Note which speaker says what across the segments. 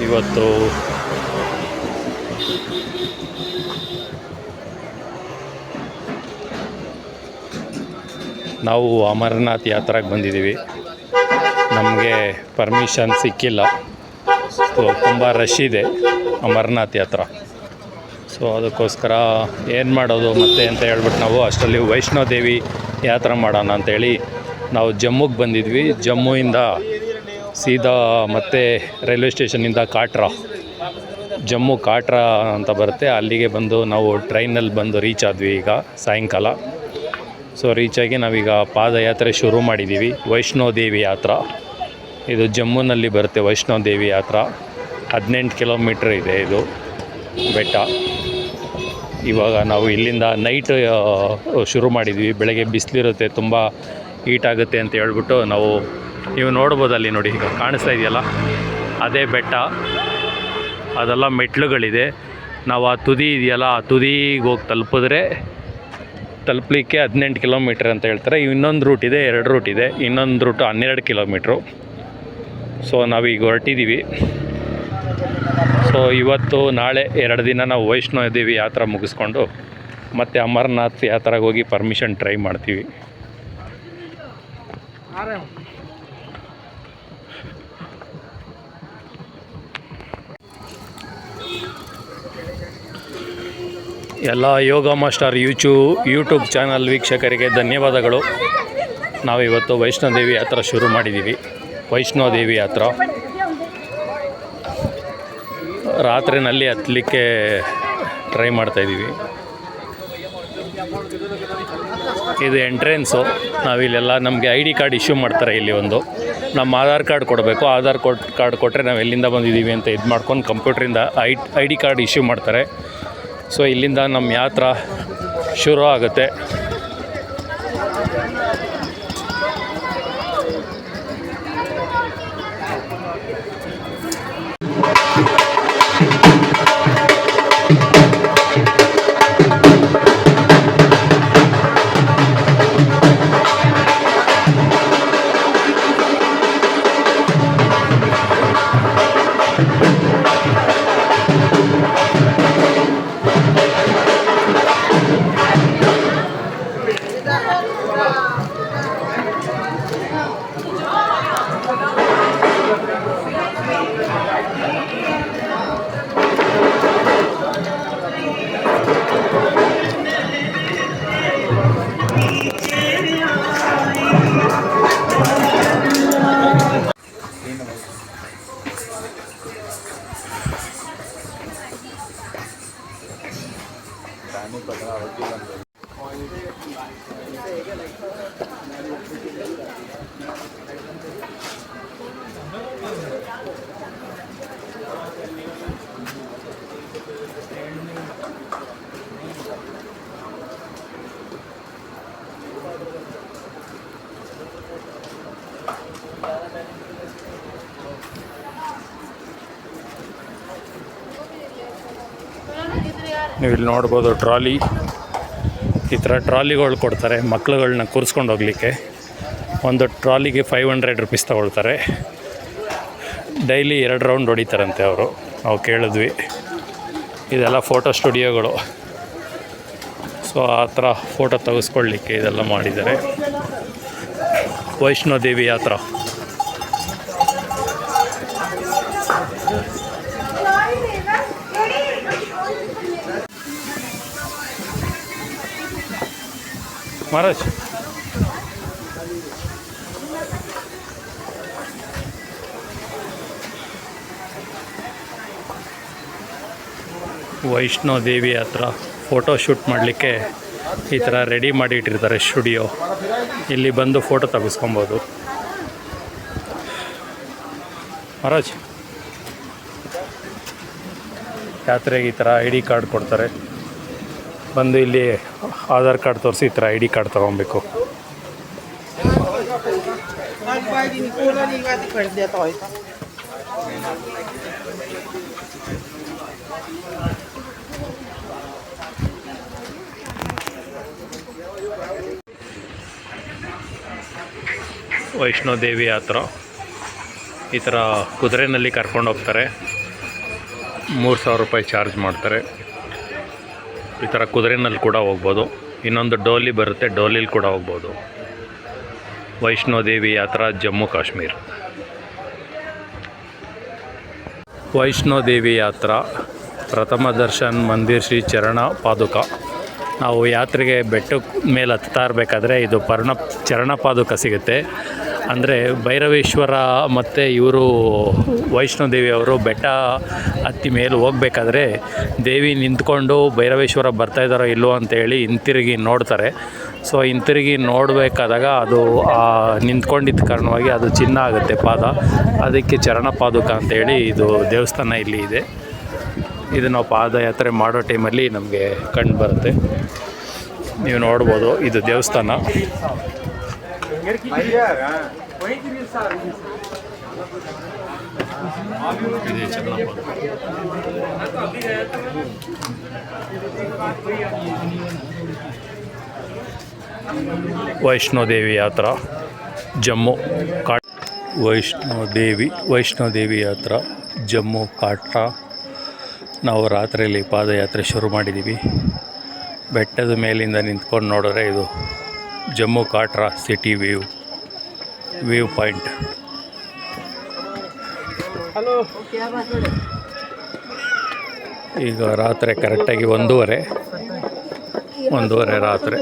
Speaker 1: ಇವತ್ತು ನಾವು ಅಮರನಾಥ್ ಯಾತ್ರೆಗೆ ಬಂದಿದ್ದೀವಿ. ನಮಗೆ ಪರ್ಮಿಷನ್ ಸಿಕ್ಕಿಲ್ಲ. ಸೊ ತುಂಬ ರಶ್ ಇದೆ ಅಮರನಾಥ್ ಯಾತ್ರೆ. ಸೊ ಅದಕ್ಕೋಸ್ಕರ ಏನು ಮಾಡೋದು ಮತ್ತೆ ಅಂತ ಹೇಳ್ಬಿಟ್ಟು ನಾವು ಅಷ್ಟರಲ್ಲಿ ವೈಷ್ಣೋದೇವಿ ಯಾತ್ರೆ ಮಾಡೋಣ ಅಂಥೇಳಿ ನಾವು ಜಮ್ಮುಗೆ ಬಂದಿದ್ವಿ. ಜಮ್ಮುವಿಂದ ಸೀದಾ ಮತ್ತೆ ರೈಲ್ವೆ ಸ್ಟೇಷನಿಂದ ಕಾಟ್ರಾ, ಜಮ್ಮು ಕಾಟ್ರಾ ಅಂತ ಬರುತ್ತೆ, ಅಲ್ಲಿಗೆ ಬಂದು ನಾವು ಟ್ರೈನಲ್ಲಿ ಬಂದು ರೀಚ್ ಆದ್ವಿ ಈಗ ಸಾಯಂಕಾಲ. ಸೊ ರೀಚಾಗಿ ನಾವೀಗ ಪಾದಯಾತ್ರೆ ಶುರು ಮಾಡಿದ್ದೀವಿ. ವೈಷ್ಣೋದೇವಿ ಯಾತ್ರಾ ಇದು ಜಮ್ಮುನಲ್ಲಿ ಬರುತ್ತೆ. ವೈಷ್ಣೋದೇವಿ ಯಾತ್ರಾ 18 ಕಿಲೋಮೀಟ್ರ್ ಇದೆ ಇದು ಬೆಟ್ಟ. ಇವಾಗ ನಾವು ಇಲ್ಲಿಂದ ನೈಟ್ ಶುರು ಮಾಡಿದ್ವಿ. ಬೆಳಗ್ಗೆ ಬಿಸಿಲಿರುತ್ತೆ, ತುಂಬ ಹೀಟ್ ಆಗುತ್ತೆ ಅಂತ ಹೇಳ್ಬಿಟ್ಟು ನಾವು, ನೀವು ನೋಡ್ಬೋದು ಅಲ್ಲಿ ನೋಡಿ, ಈಗ ಕಾಣಿಸ್ತಾ ಇದೆಯಲ್ಲ ಅದೇ ಬೆಟ್ಟ, ಅದೆಲ್ಲ ಮೆಟ್ಲುಗಳಿದೆ. ನಾವು ಆ ತುದಿ ಇದೆಯಲ್ಲ, ಆ ತುದಿಗೆ ಹೋಗಿ ತಲುಪಲಿಕ್ಕೆ 18 ಕಿಲೋಮೀಟ್ರ್ ಅಂತ ಹೇಳ್ತಾರೆ. ಇನ್ನೊಂದು ರೂಟ್ ಇದೆ, 2 ರೂಟ್ ಇದೆ. ಇನ್ನೊಂದು ರೂಟು 12 ಕಿಲೋಮೀಟ್ರು. ಸೊ ನಾವೀಗ ಹೊರಟಿದ್ದೀವಿ. ಸೊ ಇವತ್ತು ನಾಳೆ 2 ದಿನ ನಾವು ವೈಷ್ಣೋದೇವಿ ಯಾತ್ರೆ ಮುಗಿಸ್ಕೊಂಡು ಮತ್ತು ಅಮರನಾಥ್ ಯಾತ್ರೆಗೆ ಹೋಗಿ ಪರ್ಮಿಷನ್ ಟ್ರೈ ಮಾಡ್ತೀವಿ. ಎಲ್ಲ ಯೋಗ ಮಾಸ್ಟರ್ ಯೂಟ್ಯೂಬ್ ಚಾನಲ್ ವೀಕ್ಷಕರಿಗೆ ಧನ್ಯವಾದಗಳು. ನಾವಿವತ್ತು ವೈಷ್ಣೋದೇವಿ ಯಾತ್ರೆ ಶುರು ಮಾಡಿದ್ದೀವಿ. ವೈಷ್ಣೋದೇವಿ ಯಾತ್ರೆ ರಾತ್ರಿನಲ್ಲಿ ಹತ್ತಲಿಕ್ಕೆ ಟ್ರೈ ಮಾಡ್ತಾಯಿದ್ದೀವಿ. ಇದು ಎಂಟ್ರೆನ್ಸು. ನಾವಿಲ್ಲೆಲ್ಲ ನಮಗೆ ID ಕಾರ್ಡ್ ಇಶ್ಯೂ ಮಾಡ್ತಾರೆ. ಇಲ್ಲಿ ಒಂದು ನಮ್ಮ ಆಧಾರ್ ಕಾರ್ಡ್ ಕೊಡಬೇಕು. ಆಧಾರ್ ಕಾರ್ಡ್ ಕೊಟ್ಟರೆ ನಾವು ಎಲ್ಲಿಂದ ಬಂದಿದ್ದೀವಿ ಅಂತ ಇದು ಮಾಡ್ಕೊಂಡು ಕಂಪ್ಯೂಟ್ರಿಂದ ID ಕಾರ್ಡ್ ಇಶ್ಯೂ ಮಾಡ್ತಾರೆ. ಸೊ ಇಲ್ಲಿಂದ ನಮ್ಮ ಯಾತ್ರೆ ಶುರು ಆಗುತ್ತೆ. ನೀವು ಇಲ್ಲಿ ನೋಡ್ಬೋದು ಟ್ರಾಲಿ. ಈ ಥರ ಟ್ರಾಲಿಗಳು ಕೊಡ್ತಾರೆ ಮಕ್ಳುಗಳನ್ನ ಕೂರಿಸ್ಕೊಂಡು ಹೋಗಲಿಕ್ಕೆ. ಒಂದು ಟ್ರಾಲಿಗೆ 500 ರುಪೀಸ್ ತಗೊಳ್ತಾರೆ. ಡೈಲಿ 2 ರೌಂಡ್ ಹೊಡಿತಾರಂತೆ ಅವರು, ನಾವು ಕೇಳಿದ್ವಿ. ಇದೆಲ್ಲ ಫೋಟೋ ಸ್ಟುಡಿಯೋಗಳು. ಸೊ ಆ ಥರ ಫೋಟೋ ತೆಗೆಸ್ಕೊಳ್ಳಿಕ್ಕೆ ಇದೆಲ್ಲ ಮಾಡಿದ್ದಾರೆ. ವೈಷ್ಣೋದೇವಿ ಯಾತ್ರಾ ಮಹಾರಾಜ್. ವೈಷ್ಣೋದೇವಿ ಯಾತ್ರಾ ಫೋಟೋ ಶೂಟ್ ಮಾಡಲಿಕ್ಕೆ ಈ ಥರ ರೆಡಿ ಮಾಡಿ ಇಟ್ಟಿರ್ತಾರೆ ಸ್ಟುಡಿಯೋ. ಇಲ್ಲಿ ಬಂದು ಫೋಟೋ ತೆಗೆಸ್ಕೊಬೋದು. ಮಹಾರಾಜ್, ಯಾತ್ರೆಗೆ ಈ ಥರ ID ಕಾರ್ಡ್ ಕೊಡ್ತಾರೆ. ಬಂದು ಇಲ್ಲಿ ಆಧಾರ್ ಕಾರ್ಡ್ ತೋರಿಸಿ ಈ ಥರ ID ಕಾರ್ಡ್ ತೊಗೊಬೇಕು. ವೈಷ್ಣೋದೇವಿ ಯಾತ್ರಾ ಈ ಥರ ಕುದುರೆನಲ್ಲಿ ಕರ್ಕೊಂಡು ಹೋಗ್ತಾರೆ. 3,000 ರೂಪಾಯಿ ಚಾರ್ಜ್ ಮಾಡ್ತಾರೆ. ಈ ಥರ ಕುದುರೆನಲ್ಲಿ ಕೂಡ ಹೋಗ್ಬೋದು. ಇನ್ನೊಂದು ಡೋಲಿ ಬರುತ್ತೆ, ಡೋಲಿಲಿ ಕೂಡ ಹೋಗ್ಬೋದು. ವೈಷ್ಣೋದೇವಿ ಯಾತ್ರಾ ಜಮ್ಮು ಕಾಶ್ಮೀರ. ವೈಷ್ಣೋದೇವಿ ಯಾತ್ರಾ ಪ್ರಥಮ ದರ್ಶನ್ ಮಂದಿರ್ ಶ್ರೀ ಚರಣ ಪಾದುಕ. ನಾವು ಯಾತ್ರೆಗೆ ಬೆಟ್ಟದ ಮೇಲೆ ಹತ್ತಾ ಇರಬೇಕಾದ್ರೆ ಇದು ಚರಣ ಪಾದುಕ ಸಿಗುತ್ತೆ. ಅಂದರೆ ಭೈರವೇಶ್ವರ ಮತ್ತು ಇವರು ವೈಷ್ಣೋದೇವಿ ಅವರು ಬೆಟ್ಟ ಹತ್ತಿ ಮೇಲೆ ಹೋಗ್ಬೇಕಾದ್ರೆ ದೇವಿ ನಿಂತ್ಕೊಂಡು ಭೈರವೇಶ್ವರ ಬರ್ತಾಯಿದ್ದಾರೋ ಇಲ್ಲವೋ ಅಂತೇಳಿ ಹಿಂತಿರುಗಿ ನೋಡ್ತಾರೆ. ಸೊ ಹಿಂತಿರುಗಿ ನೋಡಬೇಕಾದಾಗ ಅದು ನಿಂತ್ಕೊಂಡಿದ್ದ ಕಾರಣವಾಗಿ ಅದು ಚಿನ್ನ ಆಗುತ್ತೆ ಪಾದ. ಅದಕ್ಕೆ ಚರಣ ಪಾದುಕ ಅಂತೇಳಿ ಇದು ದೇವಸ್ಥಾನ ಇಲ್ಲಿ ಇದೆ. ಇದು ನಾವು ಪಾದಯಾತ್ರೆ ಮಾಡೋ ಟೈಮಲ್ಲಿ ನಮಗೆ ಕಂಡು ಬರುತ್ತೆ. ನೀವು ನೋಡ್ಬೋದು, ಇದು ದೇವಸ್ಥಾನ. ವೈಷ್ಣೋದೇವಿ ಯಾತ್ರಾ ಜಮ್ಮು ವೈಷ್ಣೋದೇವಿ ಯಾತ್ರಾ ಜಮ್ಮು ಕಾಟ್ರಾ. ನಾವು ರಾತ್ರಿಯಲ್ಲಿ ಪಾದಯಾತ್ರೆ ಶುರು ಮಾಡಿದ್ದೀವಿ. ಬೆಟ್ಟದ ಮೇಲಿಂದ ನಿಂತ್ಕೊಂಡು ನೋಡಿದ್ರೆ ಇದು Jammu Kaatera city view point. ಈಗ ರಾತ್ರಿ ಕರೆಕ್ಟಾಗಿ 1:30 ರಾತ್ರಿ.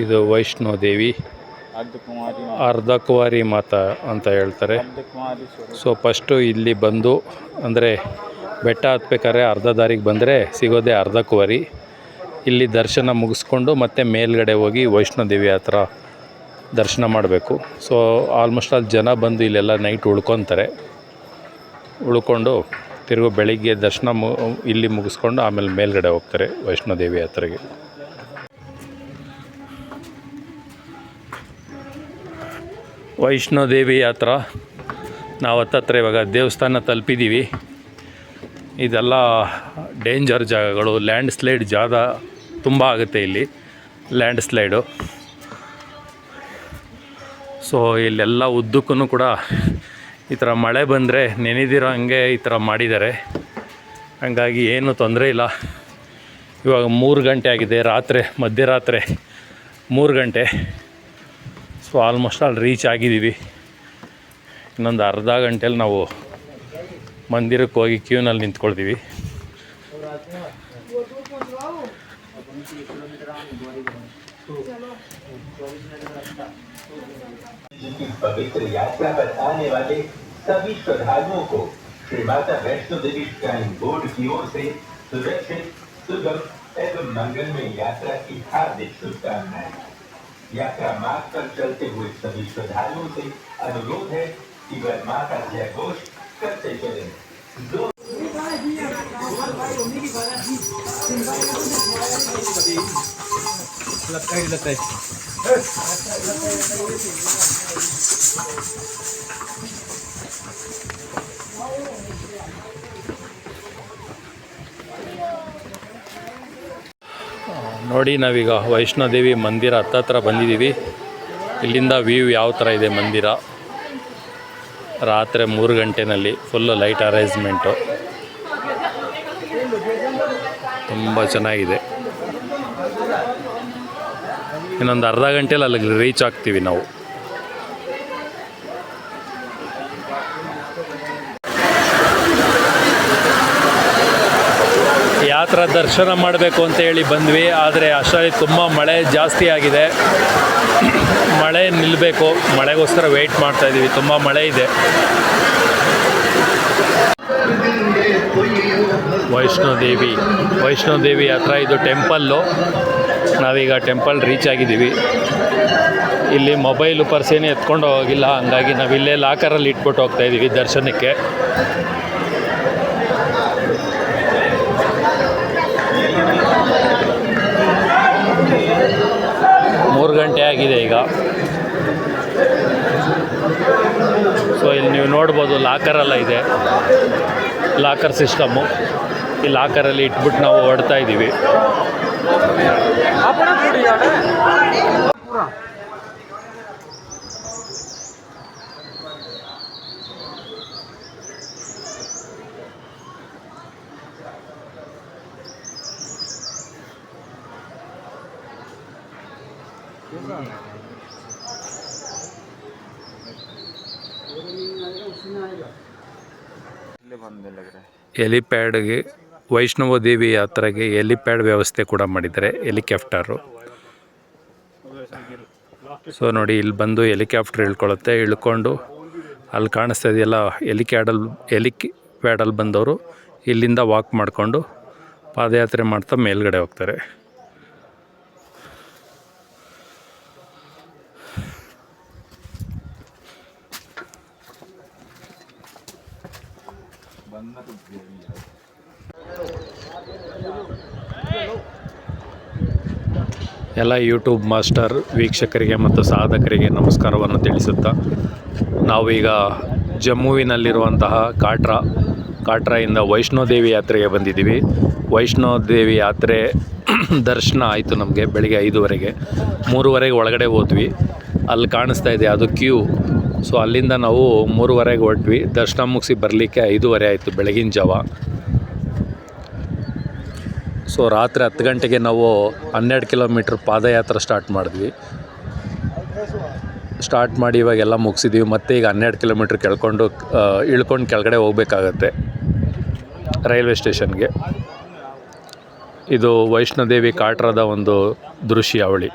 Speaker 1: ಇದು ವೈಷ್ಣೋದೇವಿ ಅರ್ಧಕುಮಾರಿ ಮಾತಾ ಅಂತ ಹೇಳ್ತಾರೆ. ಸೊ ಫಸ್ಟು ಇಲ್ಲಿ ಬಂದು, ಅಂದರೆ ಬೆಟ್ಟ ಹತ್ಬೇಕಾದ್ರೆ ಅರ್ಧ ದಾರಿಗೆ ಬಂದರೆ ಸಿಗೋದೇ ಅರ್ಧಕುಮಾರಿ. ಇಲ್ಲಿ ದರ್ಶನ ಮುಗಿಸ್ಕೊಂಡು ಮತ್ತೆ ಮೇಲ್ಗಡೆ ಹೋಗಿ ವೈಷ್ಣೋದೇವಿ ಹತ್ರ ದರ್ಶನ ಮಾಡಬೇಕು. ಸೊ ಆಲ್ಮೋಸ್ಟ್ ಅಲ್ಲಿ ಜನ ಬಂದು ಇಲ್ಲೆಲ್ಲ ನೈಟ್ ಉಳ್ಕೊಂಡು ತಿರುಗು ಬೆಳಿಗ್ಗೆ ದರ್ಶನ ಇಲ್ಲಿ ಮುಗಿಸ್ಕೊಂಡು ಆಮೇಲೆ ಮೇಲ್ಗಡೆ ಹೋಗ್ತಾರೆ ವೈಷ್ಣೋದೇವಿ ಯಾತ್ರೆಗೆ. ವೈಷ್ಣೋದೇವಿ ಯಾತ್ರಾ ನಾವು ಹತ್ತತ್ರ ಇವಾಗ ದೇವಸ್ಥಾನ ತಲುಪಿದ್ದೀವಿ. ಇದೆಲ್ಲ ಡೇಂಜರ್ ಜಾಗಗಳು. ಲ್ಯಾಂಡ್ ಸ್ಲೈಡ್ ತುಂಬ ಆಗುತ್ತೆ ಇಲ್ಲಿ, ಲ್ಯಾಂಡ್ ಸ್ಲೈಡು. ಸೊ ಇಲ್ಲೆಲ್ಲ ಉದ್ದಕ್ಕೂ ಕೂಡ ಈ ಥರ ಮಳೆ ಬಂದರೆ ನೆನೆದಿರೋ ಹಂಗೆ ಈ ಥರ ಮಾಡಿದ್ದಾರೆ. ಹಾಗಾಗಿ ಏನೂ ತೊಂದರೆ ಇಲ್ಲ. ಇವಾಗ 3 ಗಂಟೆ ಆಗಿದೆ, ಮಧ್ಯರಾತ್ರಿ 3 ಗಂಟೆ. ಸೊ ಆಲ್ಮೋಸ್ಟ್ ಅಲ್ಲಿ ರೀಚ್ ಆಗಿದ್ದೀವಿ. ಇನ್ನೊಂದು ಅರ್ಧ ಗಂಟೆಯಲ್ಲಿ ನಾವು ಮಂದಿರಕ್ಕೆ ಹೋಗಿ ಕ್ಯೂನಲ್ಲಿ ನಿಂತ್ಕೊಳ್ತೀವಿ.
Speaker 2: पवित्र यात्रा पर आने वाले सभी श्रद्धालुओं को श्री माता वैष्णो देवी श्राइन बोर्ड की ओर से सुरक्षित, सुगम एवं मंगलमय यात्रा की हार्दिक शुभकामनाएं। यात्रा मार्ग पर चलते हुए सभी श्रद्धालुओं से अनुरोध है कि वह मां का जय घोष करते चलें।
Speaker 1: ನೋಡಿ, ನಾವೀಗ ವೈಷ್ಣೋದೇವಿ ಮಂದಿರ ಹತ್ತತ್ರ ಬಂದಿದ್ದೀವಿ. ಇಲ್ಲಿಂದ ವ್ಯೂ ಯಾವ ಥರ ಇದೆ ಮಂದಿರ. ರಾತ್ರಿ 3 ಗಂಟೆನಲ್ಲಿ ಫುಲ್ಲು ಲೈಟ್ ಅರೇಂಜ್ಮೆಂಟು ತುಂಬ ಚೆನ್ನಾಗಿದೆ. ಇನ್ನೊಂದು ಅರ್ಧ ಗಂಟೆಯಲ್ಲಿ ಅಲ್ಲಿಗೆ ರೀಚ್ ಆಗ್ತೀವಿ ನಾವು. ಯಾತ್ರಾ ದರ್ಶನ ಮಾಡಬೇಕು ಅಂತ ಹೇಳಿ ಬಂದ್ವಿ. ಆದರೆ ಅಷ್ಟರಲ್ಲಿ ತುಂಬ ಮಳೆ ಜಾಸ್ತಿ ಆಗಿದೆ. ಮಳೆ ನಿಲ್ಲಬೇಕು, ಮಳೆಗೋಸ್ಕರ ವೆಯ್ಟ್ ಮಾಡ್ತಾಯಿದ್ದೀವಿ. ತುಂಬ ಮಳೆ ಇದೆ. ವೈಷ್ಣೋದೇವಿ ಯಾತ್ರಾ ಇದು ಟೆಂಪಲ್ಲು. ನಾವೀಗ ಟೆಂಪಲ್ ರೀಚ್ ಆಗಿದ್ದೀವಿ. ಇಲ್ಲಿ ಮೊಬೈಲು ಪರ್ಸೇನೆ ಎತ್ಕೊಂಡು ಹೋಗಿಲ್ಲ, ಹಂಗಾಗಿ ನಾವಿಲ್ಲೇ ಲಾಕರಲ್ಲಿ ಇಟ್ಬಿಟ್ಟು ಹೋಗ್ತಾಯಿದ್ದೀವಿ ದರ್ಶನಕ್ಕೆ. ಮೂರು ಗಂಟೆ ಆಗಿದೆ ಈಗ. ಸೊ ಇಲ್ಲಿ ನೀವು ನೋಡ್ಬೋದು ಲಾಕರೆಲ್ಲ ಇದೆ, ಲಾಕರ್ ಸಿಸ್ಟಮ್ಮು. ಈ ಲಾಕರಲ್ಲಿ ಇಟ್ಬಿಟ್ಟು ನಾವು ಹೊರಡ್ತಾ ಇದ್ದೀವಿ. ಹೆಲಿಪ್ಯಾಡ್ಗೆ ವೈಷ್ಣವ ದೇವಿ ಯಾತ್ರೆಗೆ ಹೆಲಿಪ್ಯಾಡ್ ವ್ಯವಸ್ಥೆ ಕೂಡ ಮಾಡಿದ್ದಾರೆ, ಹೆಲಿಕಾಪ್ಟರು. ಸೊ ನೋಡಿ, ಇಲ್ಲಿ ಬಂದು ಹೆಲಿಕಾಪ್ಟರ್ ಇಳ್ಕೊಳ್ಳುತ್ತೆ. ಇಳ್ಕೊಂಡು ಅಲ್ಲಿ ಕಾಣಿಸ್ತಾ ಇದೆಯಲ್ಲ ಹೆಲಿಪ್ಯಾಡಲ್ಲಿ ಬಂದವರು ಇಲ್ಲಿಂದ ವಾಕ್ ಮಾಡಿಕೊಂಡು ಪಾದಯಾತ್ರೆ ಮಾಡ್ತಾ ಮೇಲ್ಗಡೆ ಹೋಗ್ತಾರೆ. ಎಲ್ಲ ಯೂಟ್ಯೂಬ್ ಮಾಸ್ಟರ್ ವೀಕ್ಷಕರಿಗೆ ಮತ್ತು ಸಾಧಕರಿಗೆ ನಮಸ್ಕಾರವನ್ನು ತಿಳಿಸುತ್ತಾ ನಾವೀಗ ಜಮ್ಮುವಿನಲ್ಲಿರುವಂತಹ ಕಾಟ್ರಾಯಿಂದ ವೈಷ್ಣೋದೇವಿ ಯಾತ್ರೆಗೆ ಬಂದಿದ್ದೀವಿ. ವೈಷ್ಣೋದೇವಿ ಯಾತ್ರೆ ದರ್ಶನ ಆಯಿತು ನಮಗೆ ಬೆಳಿಗ್ಗೆ 5:30. 3:30 ಒಳಗಡೆ ಹೋದ್ವಿ. ಅಲ್ಲಿ ಕಾಣಿಸ್ತಾ ಇದೆ ಅದು ಕ್ಯೂ. ಸೊ ಅಲ್ಲಿಂದ ನಾವು 3:30 ಹೊರಟ್ವಿ. ದರ್ಶನ ಮುಗಿಸಿ ಬರಲಿಕ್ಕೆ 5:30 ಆಯಿತು ಬೆಳಗಿನ ಜಾವ. ಸೊ ರಾತ್ರಿ 10 ಗಂಟೆಗೆ ನಾವು 12 ಕಿಲೋಮೀಟ್ರ್ ಪಾದಯಾತ್ರೆ ಸ್ಟಾರ್ಟ್ ಮಾಡಿದ್ವಿ. ಸ್ಟಾರ್ಟ್ ಮಾಡಿ ಇವಾಗೆಲ್ಲ ಮುಗಿಸಿದ್ವಿ. ಮತ್ತು ಈಗ 12 ಕಿಲೋಮೀಟ್ರ್ ಇಳ್ಕೊಂಡು ಕೆಳಗಡೆ ಹೋಗಬೇಕಾಗತ್ತೆ ರೈಲ್ವೆ ಸ್ಟೇಷನ್ಗೆ. ಇದು ವೈಷ್ಣೋದೇವಿ ಕಾಟ್ರಾದ ಒಂದು ದೃಶ್ಯಾವಳಿ.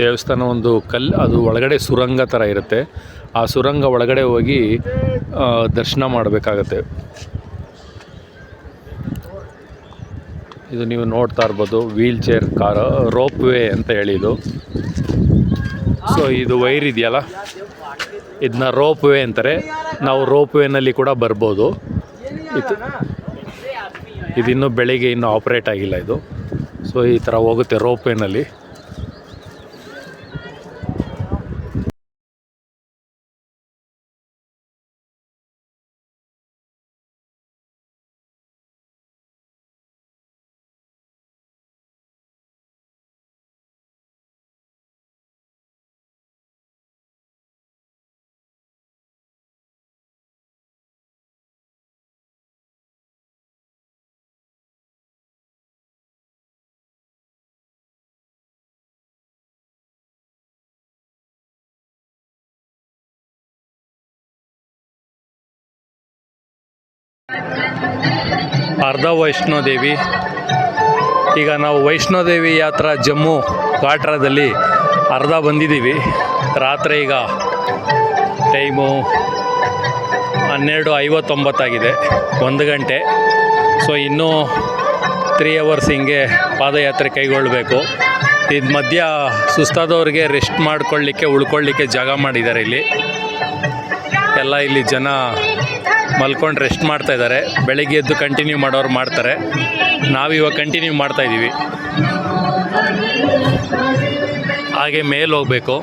Speaker 1: ದೇವಸ್ಥಾನ ಒಂದು ಅದು ಒಳಗಡೆ ಸುರಂಗ ಥರ ಇರುತ್ತೆ. ಆ ಸುರಂಗ ಒಳಗಡೆ ಹೋಗಿ ದರ್ಶನ ಮಾಡಬೇಕಾಗತ್ತೆ. ಇದು ನೀವು ನೋಡ್ತಾ ಇರ್ಬೋದು, ವೀಲ್ ಚೇರ್ ರೋಪ್ ವೇ ಅಂತ ಹೇಳಿದ್ದು. ಸೊ ಇದು ವೈರ್ ಇದೆಯಲ್ಲ, ಇದನ್ನ ರೋಪ್ ವೇ ಅಂತಾರೆ. ನಾವು ರೋಪ್ ವೇನಲ್ಲಿ ಕೂಡ ಬರ್ಬೋದು. ಇದಿನ್ನೂ ಬೆಳಿಗ್ಗೆ ಇನ್ನೂ ಆಪ್ರೇಟ್ ಆಗಿಲ್ಲ ಇದು. ಸೊ ಈ ಥರ ಹೋಗುತ್ತೆ ರೋಪ್ ವೇನಲ್ಲಿ. ಅರ್ಧ ವೈಷ್ಣೋದೇವಿ. ಈಗ ನಾವು ವೈಷ್ಣೋದೇವಿ ಯಾತ್ರಾ ಜಮ್ಮು ಕಾಟ್ರಾದಲ್ಲಿ ಅರ್ಧ ಬಂದಿದ್ದೀವಿ. ರಾತ್ರಿ ಈಗ ಟೈಮು 12:59 ಆಗಿದೆ, 1 ಗಂಟೆ. ಸೊ ಇನ್ನೂ 3 ಅವರ್ಸ್ ಹಿಂಗೆ ಪಾದಯಾತ್ರೆ ಕೈಗೊಳ್ಳಬೇಕು. ಇದು ಮಧ್ಯ ಸುಸ್ತಾದವ್ರಿಗೆ ರೆಸ್ಟ್ ಉಳ್ಕೊಳ್ಳಿಕ್ಕೆ ಜಾಗ ಮಾಡಿದ್ದಾರೆ ಇಲ್ಲಿ. ಎಲ್ಲ ಇಲ್ಲಿ ಜನ ಮಲ್ಕೊಂಡು ರೆಸ್ಟ್ ಮಾಡ್ತಾ ಇದ್ದಾರೆ. ಬೆಳಿಗ್ಗೆ ಎದ್ದು ಕಂಟಿನ್ಯೂ ಮಾಡೋರು ಮಾಡ್ತಾರೆ. ನಾವಿವಾಗ ಕಂಟಿನ್ಯೂ ಮಾಡ್ತಾಯಿದ್ದೀವಿ. ಹಾಗೆ ಮೇಲೆ ಹೋಗಬೇಕು.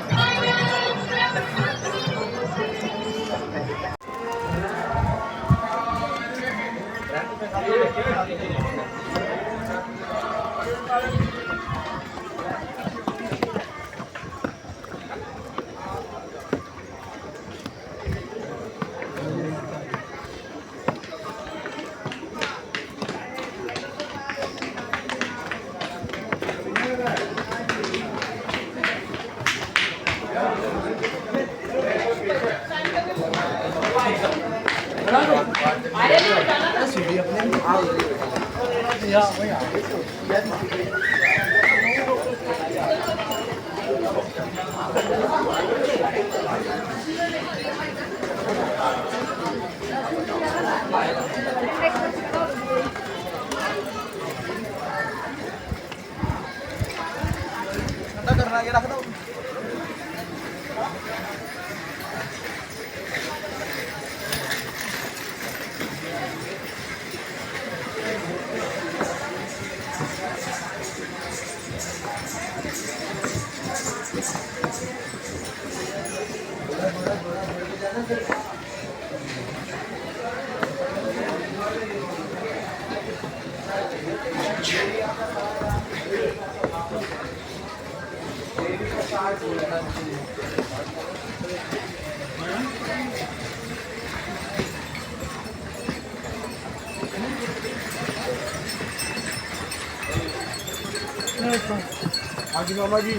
Speaker 3: हाँ जी मामा जी।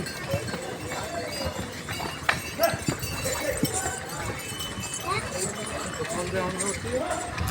Speaker 3: तो